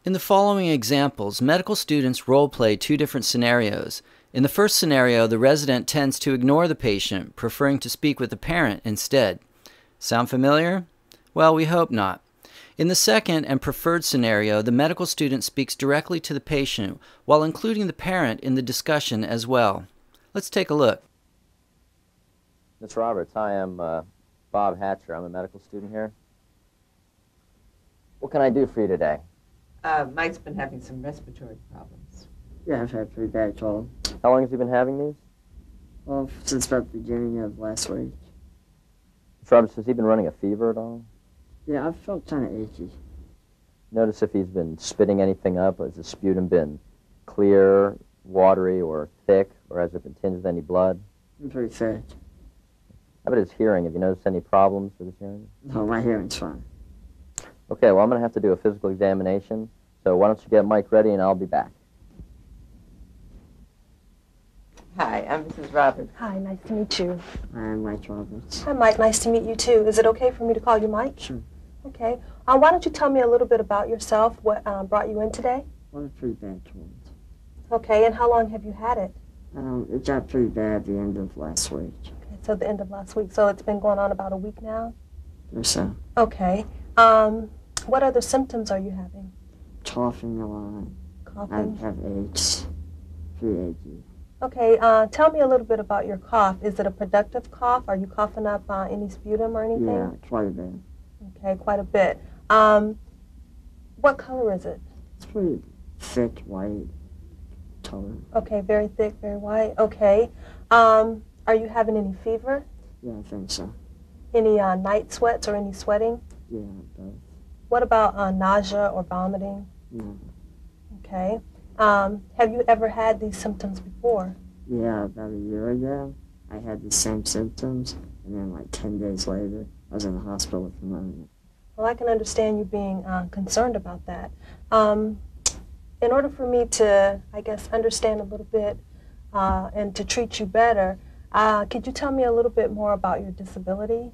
In the following examples, medical students role-play two different scenarios. In the first scenario, the resident tends to ignore the patient, preferring to speak with the parent instead. Sound familiar? Well, we hope not. In the second and preferred scenario, the medical student speaks directly to the patient while including the parent in the discussion as well. Let's take a look. Ms. Roberts, hi, I'm Bob Hatcher. I'm a medical student here. What can I do for you today? Mike's been having some respiratory problems. Yeah, I've had pretty bad cold. How long has he been having these? Well, since about the beginning of last week. Ms. Roberts, has he been running a fever at all? Yeah, I felt kind of achy. Notice if he's been spitting anything up. Has the sputum been clear, watery, or thick, or has it been tinged with any blood? I'm pretty thick. How about his hearing? Have you noticed any problems with his hearing? No, my hearing's fine. Okay, well, I'm going to have to do a physical examination, so why don't you get Mike ready and I'll be back. Hi, I'm Mrs. Roberts. Hi, nice to meet you. I'm Mike Roberts. Hi, Mike. Nice to meet you, too. Is it okay for me to call you Mike? Sure. Okay. Why don't you tell me a little bit about yourself, what brought you in today? Well, it's pretty bad cold. Okay, and how long have you had it? It got pretty bad at the end of last week. Okay, so the end of last week. So it's been going on about a week now? Or so. Okay. What other symptoms are you having? Coughing a lot. Coughing? I have aches. Pretty achy. Okay, tell me a little bit about your cough. Is it a productive cough? Are you coughing up any sputum or anything? Yeah, quite a bit. Okay, quite a bit. What color is it? It's pretty thick, white color. Okay, very thick, very white. Okay. Are you having any fever? Yeah, I think so. Any night sweats or any sweating? Yeah, both. What about nausea or vomiting? No. Okay. Have you ever had these symptoms before? Yeah, about a year ago, I had the same symptoms, and then like 10 days later, I was in the hospital with pneumonia. Well, I can understand you being concerned about that. In order for me to, I guess, understand a little bit and to treat you better, could you tell me a little bit more about your disability?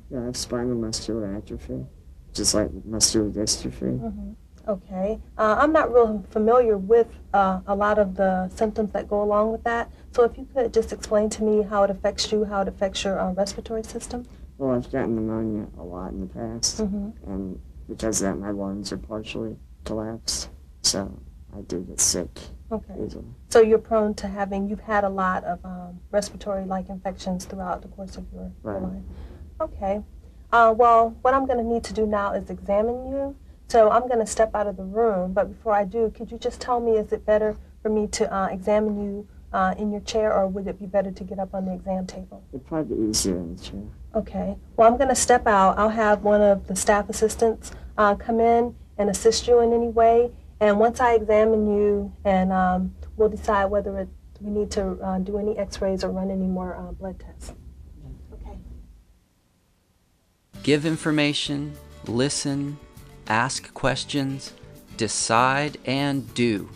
Yeah, I have spinal muscular atrophy, just like muscular dystrophy. Mm-hmm. Okay. I'm not real familiar with a lot of the symptoms that go along with that. So if you could just explain to me how it affects you, how it affects your respiratory system. Well, I've gotten pneumonia a lot in the past, Mm-hmm. and because of that, my lungs are partially collapsed, so I do get sick Okay. easily. So you're prone to you've had a lot of respiratory-like infections throughout the course of your Right. life. Okay. Well, what I'm going to need to do now is examine you. So I'm going to step out of the room, but before I do, could you just tell me, is it better for me to examine you in your chair, or would it be better to get up on the exam table? It'd probably be easier in the chair. Okay. Well, I'm going to step out. I'll have one of the staff assistants come in and assist you in any way. And once I examine you, and we'll decide whether we need to do any x-rays or run any more blood tests. Okay. Give information, listen, ask questions, decide, and do.